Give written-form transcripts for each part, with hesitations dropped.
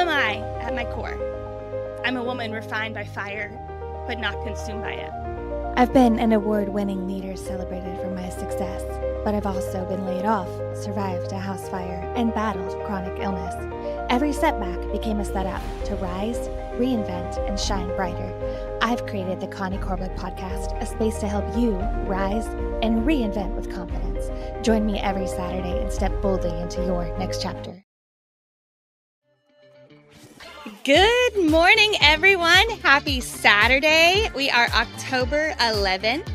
am I at my core? I'm a woman refined by fire, but not consumed by it. I've been an award-winning leader celebrated for my success, but I've also been laid off, survived a house fire, and battled chronic illness. Every setback became a setup to rise, reinvent, and shine brighter. I've created the Connie Korbelic podcast, a space to help you rise and reinvent with confidence. Join me every Saturday and step boldly into your next chapter. Good morning, everyone. Happy Saturday. We are October 11th,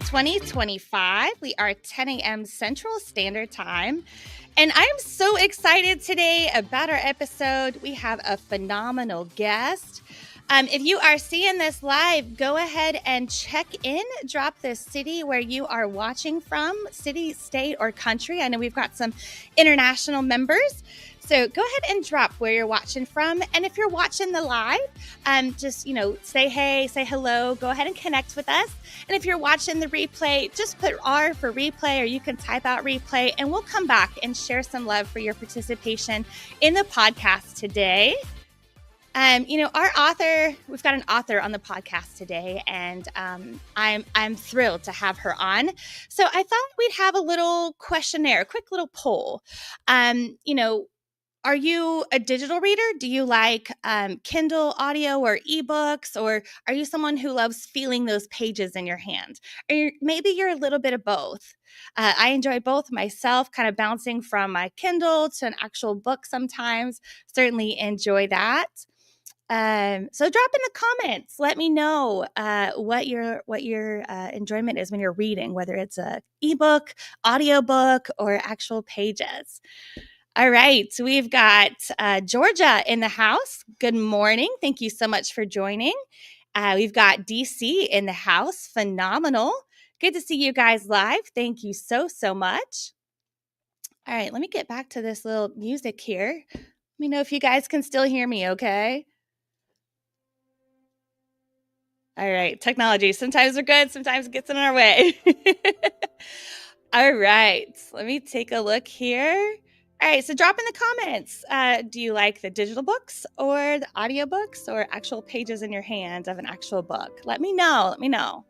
2025. We are 10 a.m. Central Standard Time. And I'm so excited today about our episode. We have a phenomenal guest. If you are seeing this live, go ahead and check in. Drop the city where you are watching from, city, state, or country. I know we've got some international members. So go ahead and drop where you're watching from. And if you're watching the live, just, say hey, say hello, go ahead and connect with us. And if you're watching the replay, just put R for replay, or you can type out replay, and we'll come back and share some love for your participation in the podcast today. Our author, we've got an author on the podcast today, and I'm thrilled to have her on. So I thought we'd have a little questionnaire, a quick little poll. Are you a digital reader? Do you like Kindle audio or ebooks, or are you someone who loves feeling those pages in your hand? Or maybe you're a little bit of both. I enjoy both myself, kind of bouncing from my Kindle to an actual book sometimes. Certainly enjoy that. So drop in the comments. Let me know what your enjoyment is when you're reading, whether it's a ebook, audiobook, or actual pages. All right, we've got Georgia in the house. Good morning. Thank you so much for joining. We've got DC in the house. Phenomenal. Good to see you guys live. Thank you so much. All right, let me get back to this little music here. Let me know if you guys can still hear me, okay? All right, technology. Sometimes we're good, sometimes it gets in our way. All right, let me take a look here. All right, so drop in the comments. Do you like the digital books or the audiobooks or actual pages in your hand of an actual book? Let me know.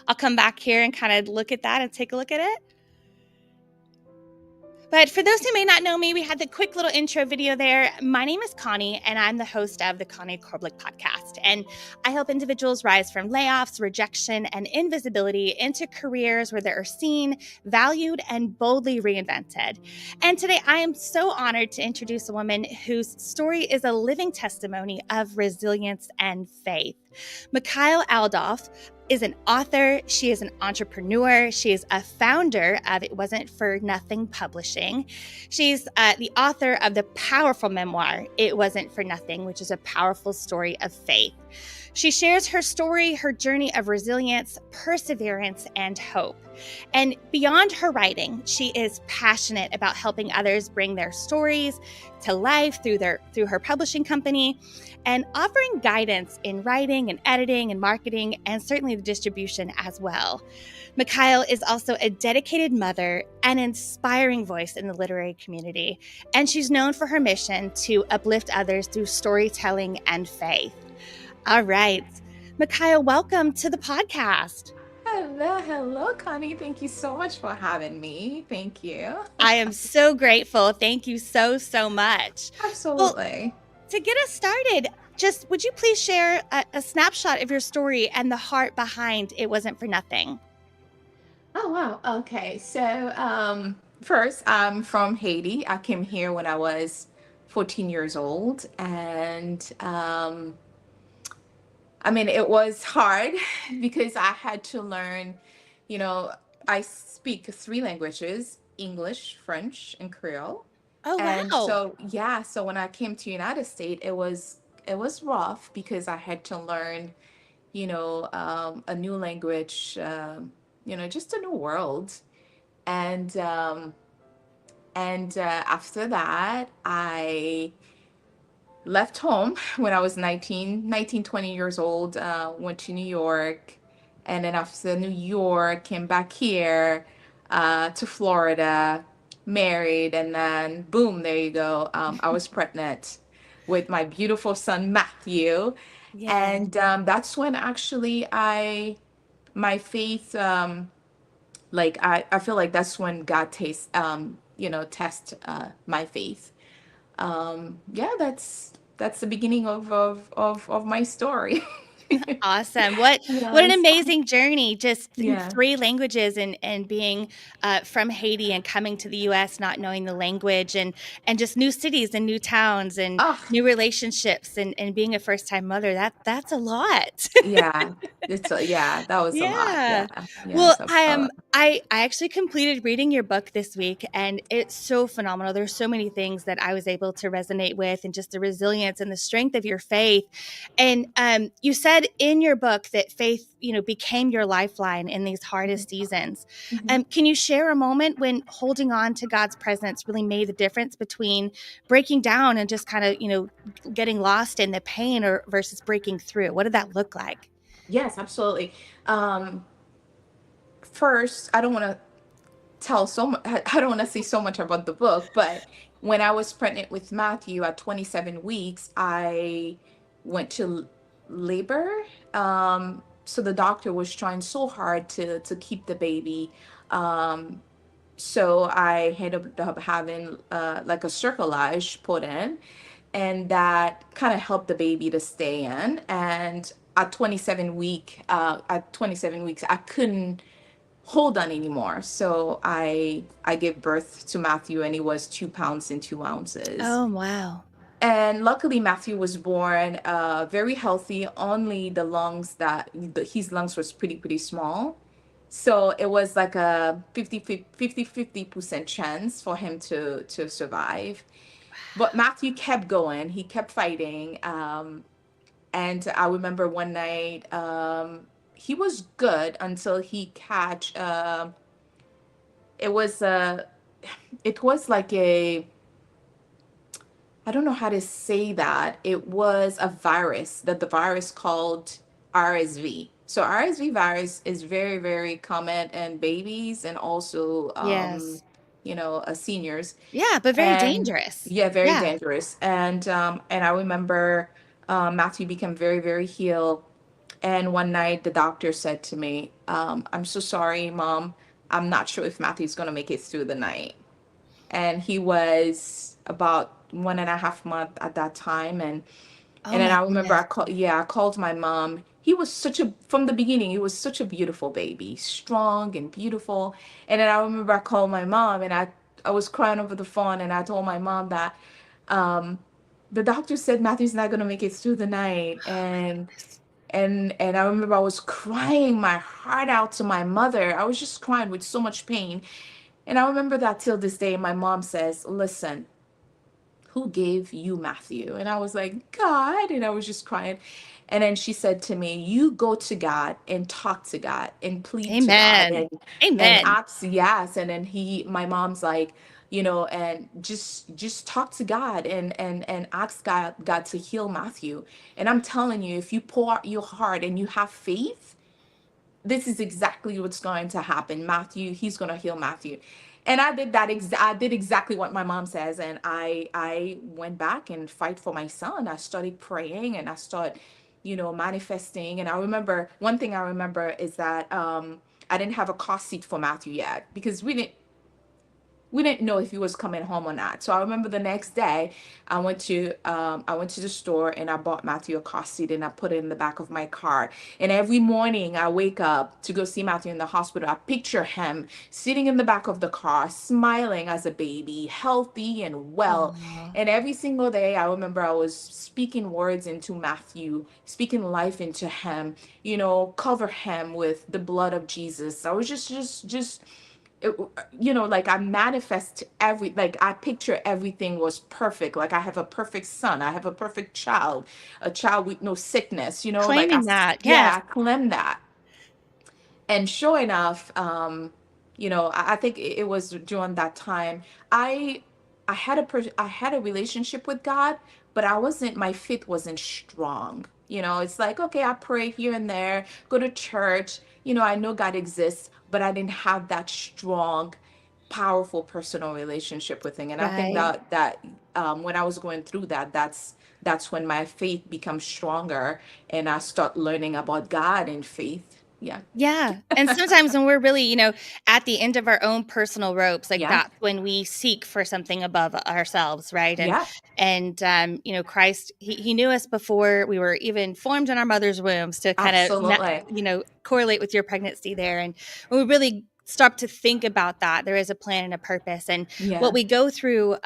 I'll come back here and kind of look at that and take a look at it. But for those who may not know me, we had the quick little intro video there. My name is Connie, and I'm the host of the Connie Korbelic podcast. And I help individuals rise from layoffs, rejection, and invisibility into careers where they are seen, valued, and boldly reinvented. And today I am so honored to introduce a woman whose story is a living testimony of resilience and faith. Michaele Aldophe is an author. She is an entrepreneur. She is a founder of It Wasn't for Nothing Publishing. She's the author of the powerful memoir, It Wasn't for Nothing, which is a powerful story of faith. She shares her story, her journey of resilience, perseverance, and hope. And beyond her writing, she is passionate about helping others bring their stories to life through her publishing company, and offering guidance in writing and editing and marketing, and certainly the distribution as well. Michaele is also a dedicated mother and inspiring voice in the literary community, and she's known for her mission to uplift others through storytelling and faith. All right, Michaele, welcome to the podcast. Hello, Connie. Thank you so much for having me. Thank you. I am so grateful. Thank you so much. Absolutely. Well, to get us started, would you please share a snapshot of your story and the heart behind It Wasn't for Nothing? Oh, wow. Okay. So, first, I'm from Haiti. I came here when I was 14 years old. And, it was hard because I had to learn, I speak 3 languages, English, French, and Creole. Oh, And wow. so when I came to United States, it was rough because I had to learn, a new language, just a new world. And after that, I left home when I was 20 years old, went to New York. And then after New York, came back here to Florida, married, and then boom, there you go. I was pregnant. with my beautiful son Matthew. Yeah. And that's when actually my faith, like I feel like that's when God test my faith. Yeah, that's the beginning of my story. Awesome. What an Yes. amazing journey. Just Yeah. 3 languages and being, from Haiti and coming to the US not knowing the language and just new cities and new towns and Oh, new relationships and being a first-time mother. That's a lot. yeah. Yeah, that was a lot. Yeah. Yeah. Well, Yes, that was a lot. I actually completed reading your book this week, and it's so phenomenal. There's so many things that I was able to resonate with, and just the resilience and the strength of your faith. And you said in your book that faith, became your lifeline in these hardest seasons. Mhm. Can you share a moment when holding on to God's presence really made the difference between breaking down and just kind of, getting lost in the pain or versus breaking through? What did that look like? Yes, absolutely. Um, First, I don't want to tell so much. I don't want to say so much about the book, but when I was pregnant with Matthew at 27 weeks, I went to labor. So the doctor was trying so hard to keep the baby. Um, so I ended up having like a cerclage put in, and that kind of helped the baby to stay in. And at 27 weeks, I couldn't hold on anymore. So I gave birth to Matthew, and he was 2 pounds and 2 ounces. Oh, wow. And luckily, Matthew was born very healthy. Only his lungs was pretty small. So it was like a 50% chance for him to survive. But Matthew kept going. He kept fighting. And I remember one night, he was good until he catch. It was a. It was like a. I don't know how to say that. It was a virus that the virus called RSV. So RSV virus is very common in babies and also Yes. seniors. Yeah, but very And dangerous. yeah, very Yeah. dangerous. And I remember Matthew became very ill. And one night the doctor said to me, I'm so sorry, Mom. I'm not sure if Matthew's gonna make it through the night. And he was about 1.5 months at that time. Oh And then my I remember goodness. I called my mom. He was from the beginning, he was such a beautiful baby, strong and beautiful. And then I remember I called my mom, and I was crying over the phone, and I told my mom that um, the doctor said Matthew's not gonna make it through the night. And I remember I was crying my heart out to my mother. I was just crying with so much pain. And I remember that till this day, my mom says, listen, who gave you Matthew? And I was like, God. And I was just crying. And then she said to me, you go to God and talk to God and plead to God Amen. and Amen. ask, yes. And then my mom's like, and just talk to God and ask God to heal Matthew. And I'm telling you, if you pour out your heart and you have faith, this is exactly what's going to happen. Matthew, he's going to heal Matthew. And I did I did exactly what my mom says. And I went back and fight for my son. I started praying, and I started, manifesting. And I remember one thing I remember is that I didn't have a car seat for Matthew yet, because we didn't know if he was coming home or not. So I remember the next day, I went to the store, and I bought Matthew a car seat, and I put it in the back of my car. And every morning I wake up to go see Matthew in the hospital. I picture him sitting in the back of the car, smiling as a baby, healthy and well. Oh, And every single day, I remember I was speaking words into Matthew, speaking life into him. Cover him with the blood of Jesus. I was just it, like I manifest like I picture everything was perfect. Like I have a perfect son, I have a perfect child, a child with no sickness, like claiming that. yeah, Yes. I claim that. And sure enough, I think it was during that time, I I had a relationship with God, but my faith wasn't strong. It's like, okay, I pray here and there, go to church, I know God exists, but I didn't have that strong, powerful personal relationship with him. And I think Right. that when I was going through that, that's when my faith becomes stronger, and I start learning about God and faith. Yeah. Yeah, and sometimes when we're really, at the end of our own personal ropes, like, Yeah. that's when we seek for something above ourselves, right? And Yeah. Christ, he knew us before we were even formed in our mother's wombs to kinda, Absolutely. correlate with your pregnancy there, and when we really start to think about that, there is a plan and a purpose, and what Yeah. we go through,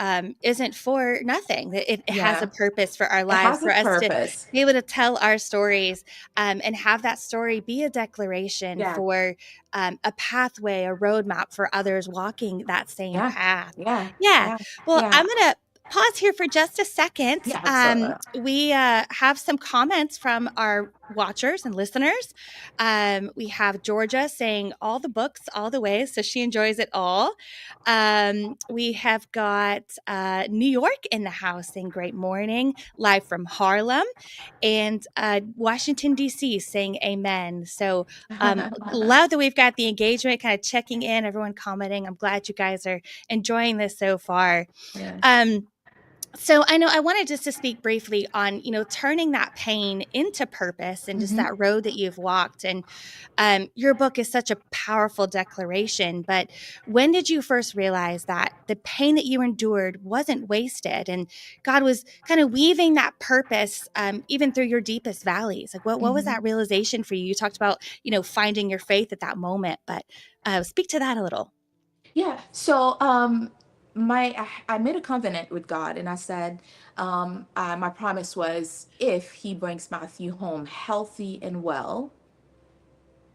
isn't for nothing. It has a Yeah. purpose for our It lives, has a for us to purpose. be able to tell our stories, and have that story be a declaration Yeah. for a pathway, a roadmap for others walking that same Yeah. path. Yeah. Yeah. Yeah. Well, Yeah. I'm going to pause here for just a second. Yeah. Absolutely. We have some comments from our watchers and listeners. We have Georgia saying all the books, all the ways, so she enjoys it all. We have got New York in the house saying great morning, live from Harlem, and Washington, D.C. saying amen. So love that we've got the engagement kind of checking in, everyone commenting. I'm glad you guys are enjoying this so far. Yeah. Um, so I know I wanted just to speak briefly on, turning that pain into purpose and just Hmm. that road that you've walked. And your book is such a powerful declaration. But when did you first realize that the pain that you endured wasn't wasted and God was kind of weaving that purpose even through your deepest valleys? Like what was Hmm. that realization for you? You talked about, finding your faith at that moment, but speak to that a little. Yeah. So I made a covenant with God, and I said, my promise was, if He brings Matthew home healthy and well,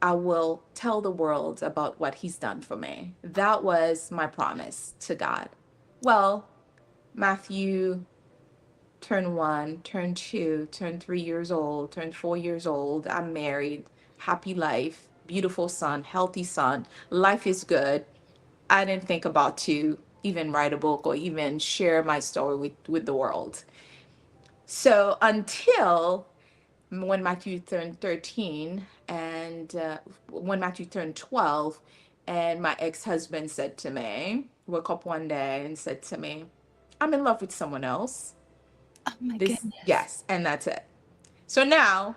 I will tell the world about what He's done for me. That was my promise to God. Well, Matthew turned 1, turned 2, turned 3 years old, turned 4 years old. I'm married, happy life, beautiful son, healthy son. Life is good. I didn't think about to even write a book or even share my story with the world. So until when Matthew turned 13, and when Matthew turned 12, and my ex-husband said to me, woke up one day and said to me, I'm in love with someone else. Oh my This, goodness. yes, and that's it. So now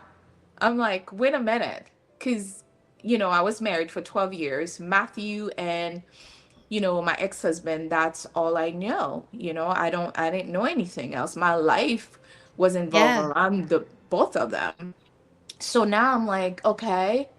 I'm like, wait a minute, because I was married for 12 years. Matthew and my ex-husband, that's all I know. I didn't know anything else. My life was involved Yeah. around the both of them. So now I'm like, okay,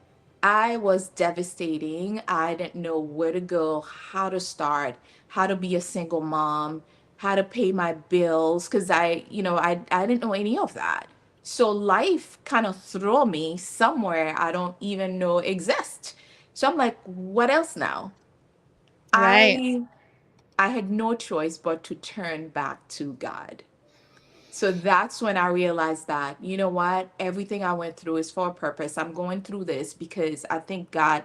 I was devastating. I didn't know where to go, how to start, how to be a single mom, how to pay my bills, because I didn't know any of that. So life kind of threw me somewhere I don't even know exist. So I'm like, what else now? Right. I I had no choice but to turn back to God. So that's when I realized that, you know what, everything I went through is for a purpose. I'm going through this because I think God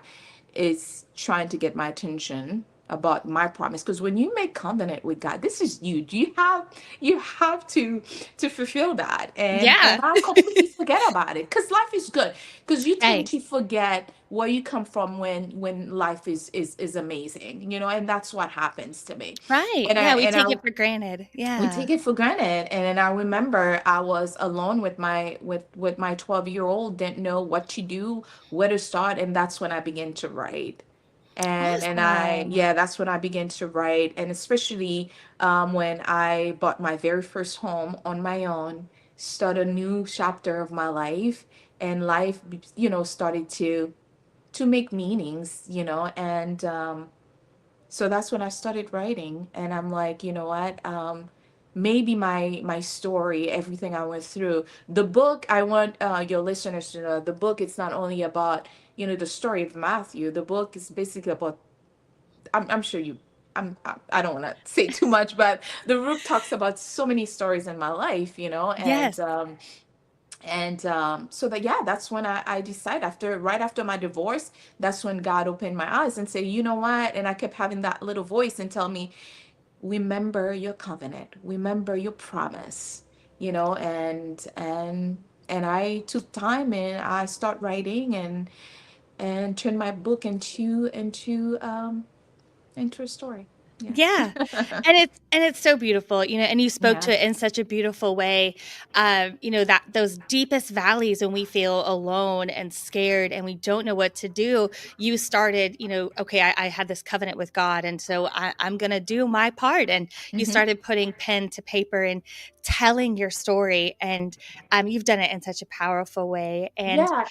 is trying to get my attention about my promise. Because when you make covenant with God, this is huge. You have to fulfill that. And Yeah. I completely forget about it. Because life is good. Because you tend Right. to forget where you come from when life is amazing, and that's what happens to me. Right. And I Yeah, we and take I it for granted. we Yeah. take it for granted. And then I remember I was alone with my 12-year-old, didn't know what to do, where to start, and that's when I began to write. And I Awesome. yeah, that's when I began to write. And especially when I bought my very first home on my own, start a new chapter of my life, and life started to make meanings, and so that's when I started writing. And I'm like, you know what? Maybe my story, everything I went through, the book, I want your listeners to know, the book, it's not only about, the story of Matthew. The book is basically about, I'm sure you, I don't want to say too much, but the book talks about so many stories in my life, Yes. and so that, yeah, that's when I decided, right after my divorce, that's when God opened my eyes and say, you know what? And I kept having that little voice and tell me, remember your covenant, remember your promise, and I took time, and I start writing, and turned my book into a story. Yeah. And it's so beautiful, and you spoke Yeah. to it in such a beautiful way. That those deepest valleys when we feel alone and scared and we don't know what to do, you started, okay, I had this covenant with God, and so I'm gonna do my part. And you Hmm. started putting pen to paper and telling your story. And you've done it in such a powerful way. And Yeah.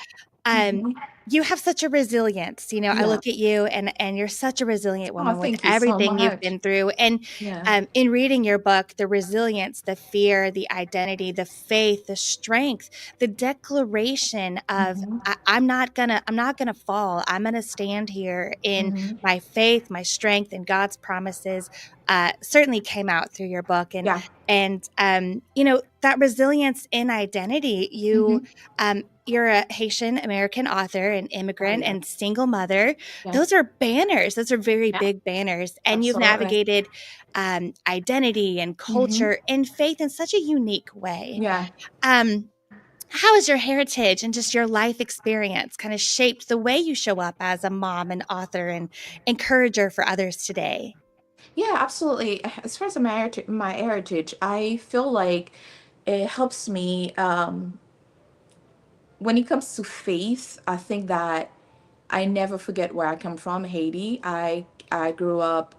um, Hmm. you have such a resilience. I Yeah. look at you, and you're such a resilient Oh, woman with thank you so everything you've much. been through. And Yeah. in reading your book, the resilience, the fear, the identity, the faith, the strength, the declaration of Hmm. I'm not gonna fall. I'm gonna stand here in Hmm. my faith, my strength, and God's promises. Certainly came out through your book. and Yeah. and that resilience in identity. Hmm. You're a Haitian American author, an Oh, immigrant, yeah. and single mother. Those Yes. are banners. Those are very Yeah. big banners. And you've Absolutely. navigated identity and Hmm. culture and faith in such a unique way. Yeah. Um, how has your heritage and just your life experience kind of shaped the way you show up as a mom and author and encourager for others today? Yeah, absolutely. As far as my heritage, I feel like it helps me when it comes to faith. I think that I never forget where I come from, Haiti. I grew up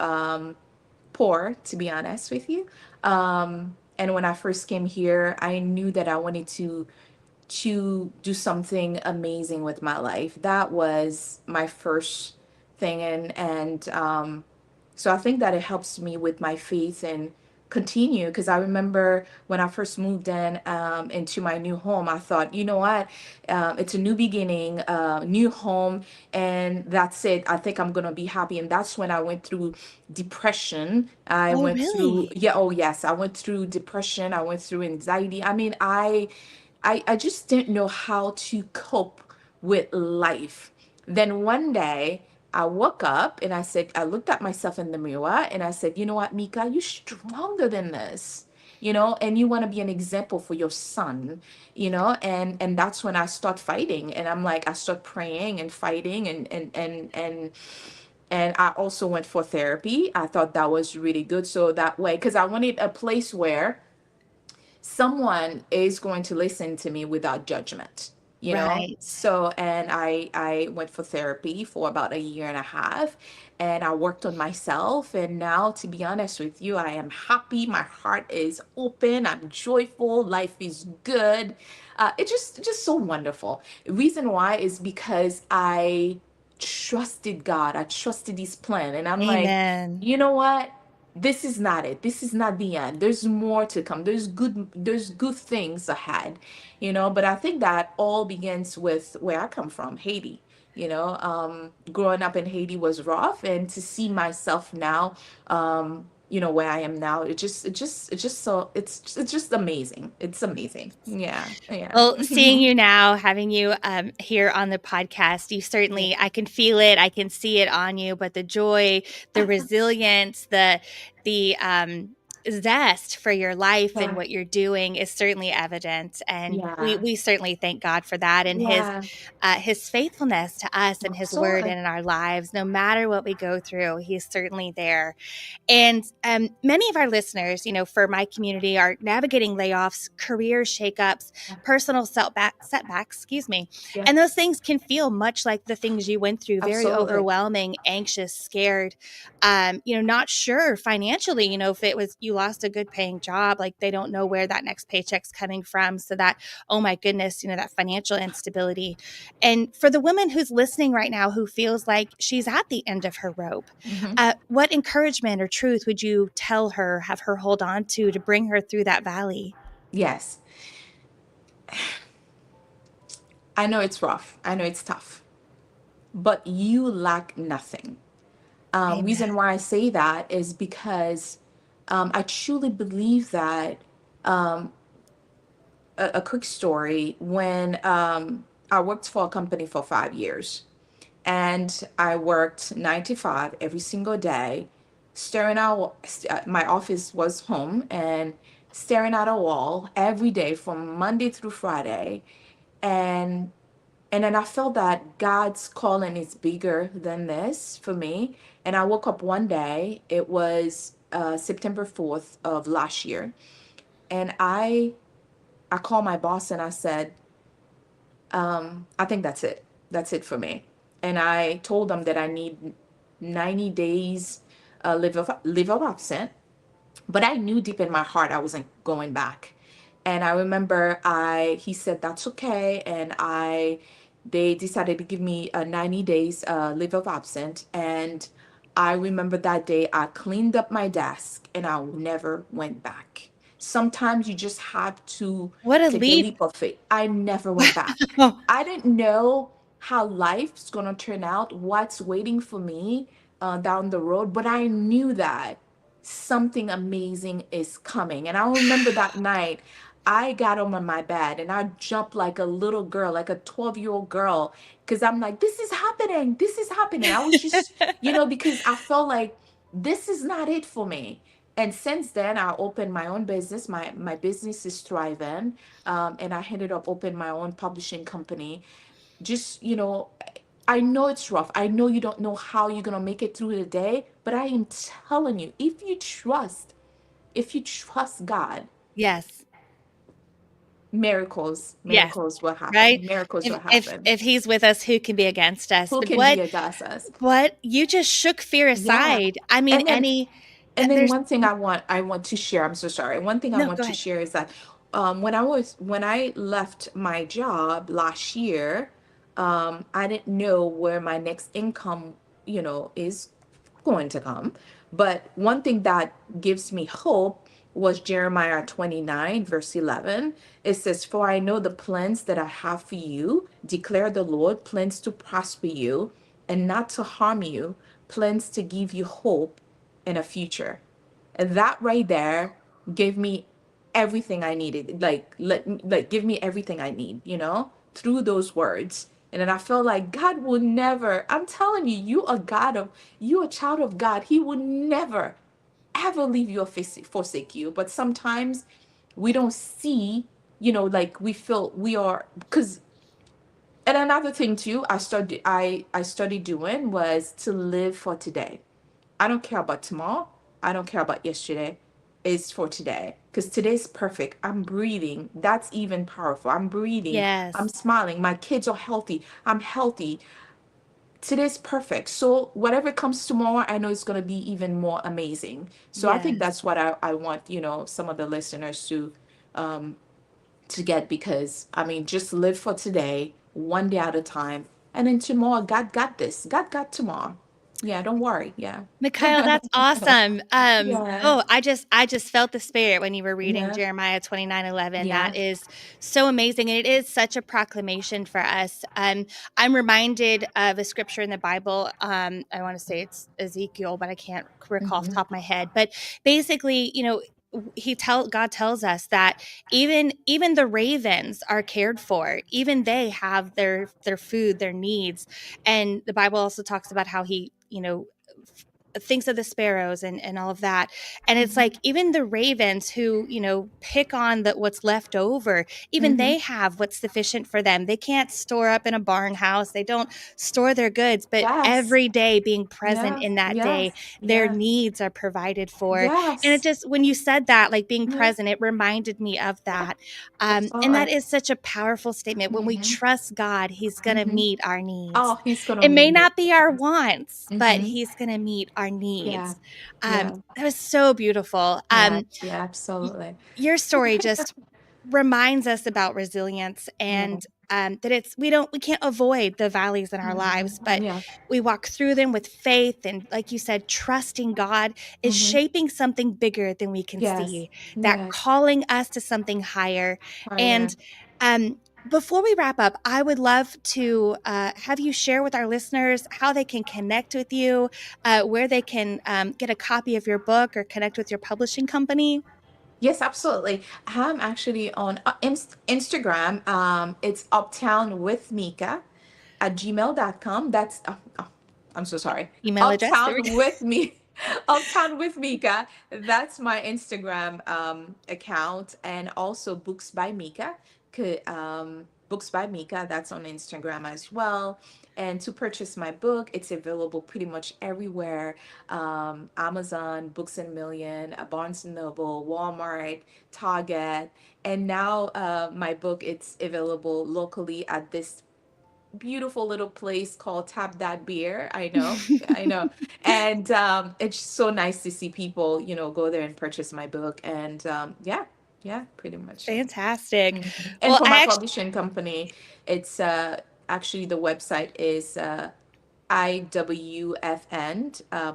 poor, to be honest with you. And when I first came here, I knew that I wanted to do something amazing with my life. That was my first thing, and so I think that it helps me with my faith and continue, because I remember when I first moved in into my new home, I thought, you know what, it's a new beginning, new home, and that's it. I think I'm gonna be happy. And that's when I went through depression. I Oh, went through, really? yeah, oh yes, I went through depression. I went through anxiety. I mean, I just didn't know how to cope with life. Then one day I woke up and I looked at myself in the mirror and I said, you know what, Mika, you're stronger than this, and you want to be an example for your son, and that's when I start fighting. And I'm like, I start praying and fighting, and I also went for therapy. I thought that was really good. So that way, because I wanted a place where someone is going to listen to me without judgment, Right. so, and I went for therapy for about a year and a half, and I worked on myself. And now, to be honest with you, I am happy. My heart is open. I'm joyful. Life is good. It's just so wonderful. Reason why is because I trusted God. I trusted his plan. And I'm like, Amen. you know what, this is not it. This is not the end. There's more to come. There's good things ahead, but I think that all begins with where I come from, Haiti. Growing up in Haiti was rough, and to see myself now, where I am now, it's just amazing. It's amazing. Yeah, yeah. Well, seeing you now, having you here on the podcast, you Yeah. certainly, I can feel it, I can see it on you. But the joy, the resilience, the zest for your life and Yeah. what you're doing is certainly evident. And we Yeah. we certainly thank God for that, and Yeah. his faithfulness to us and his word Absolutely. and in our lives. No matter what we go through, he's certainly there. And many of our listeners, for my community, are navigating layoffs, career shakeups, Yeah. personal setbacks, excuse me. Yeah. And those things can feel much like the things you went through, very Absolutely. overwhelming, anxious, scared, not sure financially, if it was you lost a good paying job, like they don't know where that next paycheck's coming from. So that, oh my goodness, that financial instability. And for the woman who's listening right now who feels like she's at the end of her rope, Hmm. what encouragement or truth would you tell her, have her hold on to bring her through that valley? Yes. I know it's rough. I know it's tough, but you lack nothing. Amen. Reason why I say that is because I truly believe that. A quick story: when I worked for a company for 5 years, and I worked 9 to 5 every single day, staring out. My office was home, and staring at a wall every day from Monday through Friday, and and then I felt that God's calling is bigger than this for me. And I woke up one day, it was September 4th of last year. And I called my boss and I said, I think that's it. That's it for me. And I told them that I need 90 days leave of absence. But I knew deep in my heart I wasn't going back. And I remember he said that's okay, and they decided to give me a 90 days leave of absence. And I remember that day I cleaned up my desk and I never went back. Sometimes you just have to What a take the leap. leap of faith. I never went back. I didn't know how life's gonna turn out, what's waiting for me down the road, but I knew that something amazing is coming. And I remember that night, I got on my bed and I jumped like a little girl, like a 12-year-old girl, because I'm like, this is happening. This is happening. I was just, because I felt like this is not it for me. And since then, I opened my own business. My business is thriving. And I ended up opening my own publishing company. Just, I know it's rough. I know you don't know how you're going to make it through the day, but I am telling you, if you trust God, Yes. miracles, Yes. miracles will happen. Right? Miracles If will if happen. if he's with us, who can be against us? Who But can be against us? what you just shook fear Yeah. aside. I mean, And then and then there's one thing I want to share, I'm so sorry. One thing I no, want go to ahead. share is that when I left my job last year, I didn't know where my next income, is going to come. But one thing that gives me hope was Jeremiah 29, verse 11. It says, "For I know the plans that I have for you, declare the Lord, plans to prosper you and not to harm you, plans to give you hope and a future." And that right there gave me everything I needed. Like give me everything I need, through those words. And then I felt like God will never, I'm telling you, you a child of God. He will never, ever leave you or forsake you. But sometimes we don't see, like we feel we are, because, and another thing too, I started doing was to live for today. I don't care about tomorrow. I don't care about yesterday. It's for today. Because today's perfect. I'm breathing. That's even powerful. I'm breathing. I'm Yes. smiling. My kids are healthy. I'm healthy. Today's perfect. So whatever comes tomorrow, I know it's going to be even more amazing. So I think Yes. that's what I want, some of the listeners to get, because I mean, just live for today, one day at a time. And then tomorrow, God got this. God got tomorrow. Yeah, don't worry. Yeah. Mikhail, that's awesome. Yeah. Oh, I just felt the spirit when you were reading Yeah. Jeremiah 29:11. That Yeah. is so amazing. And it is such a proclamation for us. I'm reminded of a scripture in the Bible. I want to say it's Ezekiel, but I can't recall off the Mm-hmm. top of my head. But basically, God tells us that even the ravens are cared for. Even they have their food, their needs. And the Bible also talks about how he, thinks of the sparrows and all of that. And it's Mm-hmm. like even the ravens who, pick on what's left over, even Mm-hmm. they have what's sufficient for them. They can't store up in a barn house. They don't store their goods, but Yes. every day being present Yeah. in that day, Yes. their Yeah. needs are provided for. And it Yes. just, when you said that, like being Yeah. present, it reminded me of Yeah. that. And Absolutely. that is such a powerful statement. When we Mm-hmm. trust God, he's going to Mm-hmm. meet our needs. Oh, he's gonna It may meet it. not be our wants, but Mm-hmm. he's going to meet our Yeah. needs. Yeah. That was so beautiful. Yeah. Yeah. Absolutely. Your story just reminds us about resilience, Yeah. and that we can't avoid the valleys in our lives, Mm-hmm. but Yeah. we walk through them with faith, and like you said, trusting God is Mm-hmm. shaping something bigger than we can Yes. see, that Yes. calling us to something higher. Fire. And before we wrap up, I would love to have you share with our listeners how they can connect with you, where they can get a copy of your book or connect with your publishing company. Yes, absolutely. I'm actually on Instagram. It's Uptown with Mika at gmail.com. I'm so sorry. Email address. There we Uptown go. with me. Uptown with Mika. That's my Instagram account, and also Books by Mika. Books by Mika. That's on Instagram as well. And to purchase my book, it's available pretty much everywhere. Amazon, Books and Million, Barnes and Noble, Walmart, Target. And now my book, it's available locally at this beautiful little place called Tap That Beer. I know. And it's so nice to see people, go there and purchase my book. And yeah, pretty much it. Fantastic. And Well, for my I actually, publishing company, it's actually the website is IWFN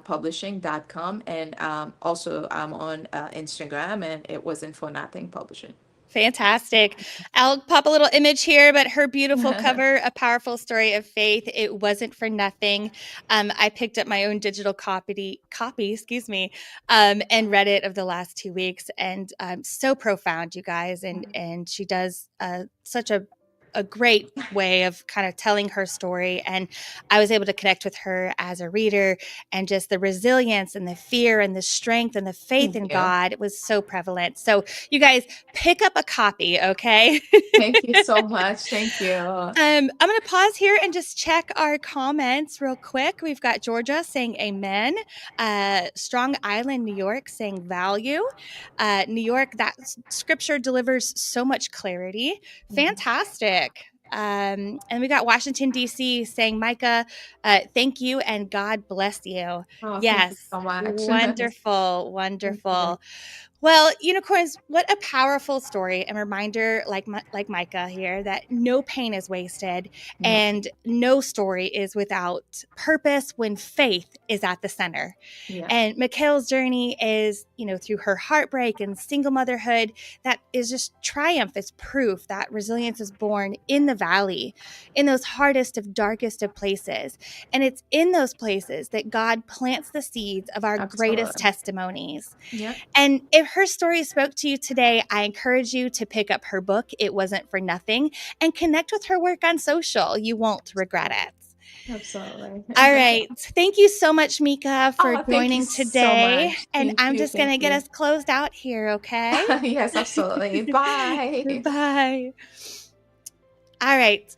publishing.com. And also I'm on Instagram, and it wasn't for nothing publishing. fantastic. I'll pop a little image here, but her beautiful cover, A Powerful Story of Faith. It wasn't for nothing. I picked up my own digital copy, excuse me, and read it over the last 2 weeks, and so profound, you guys. And she does such a great way of kind of telling her story. And I was able to connect with her as a reader, and just the resilience and the fear and the strength and the faith Thank in you. God was so prevalent. So you guys pick up a copy, okay? Thank you so much. Thank you. I'm going to pause here and just check our comments real quick. We've got Georgia saying amen. Strong Island, New York saying value. New York, that scripture delivers so much clarity. Fantastic. And we got Washington, D.C. saying, Micah, thank you and God bless you. Oh, thank you Yes. so much. Wonderful. Thank you. Wonderful. Well, unicorns, what a powerful story and reminder, like Micah here, that no pain is wasted No. and no story is without purpose when faith is at the center. Yeah. And Michaele's journey is, through her heartbreak and single motherhood, that is just triumph. It's proof that resilience is born in the valley, in those hardest of darkest of places. And it's in those places that God plants the seeds of our greatest Absolutely. testimonies. Yeah. And if her story spoke to you today, I encourage you to pick up her book, It Wasn't for Nothing, and connect with her work on social. You won't regret it. Absolutely. All right. Thank you so much, Mika, for Oh, thank you joining so today. much. And Thank I'm you. just going to Thank get you. us closed out here, okay? Yes, absolutely. Bye. Bye. All right.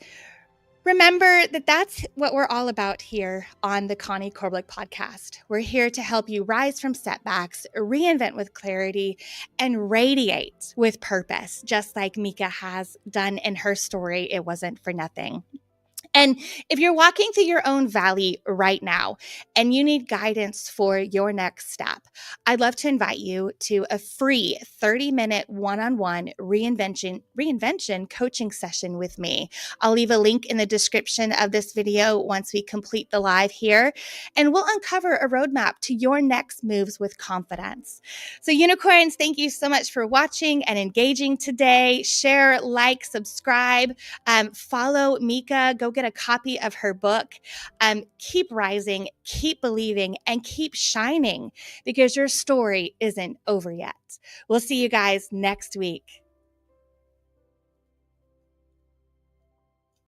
Remember that that's what we're all about here on the Connie Korbelic podcast. We're here to help you rise from setbacks, reinvent with clarity, and radiate with purpose, just like Mika has done in her story, It Wasn't for Nothing. And if you're walking through your own valley right now and you need guidance for your next step, I'd love to invite you to a free 30-minute one-on-one reinvention coaching session with me. I'll leave a link in the description of this video once we complete the live here, and we'll uncover a roadmap to your next moves with confidence. So unicorns, thank you so much for watching and engaging today. Share, like, subscribe, follow Mika, go get a copy of her book. Keep rising, keep believing, and keep shining, because your story isn't over yet. We'll see you guys next week.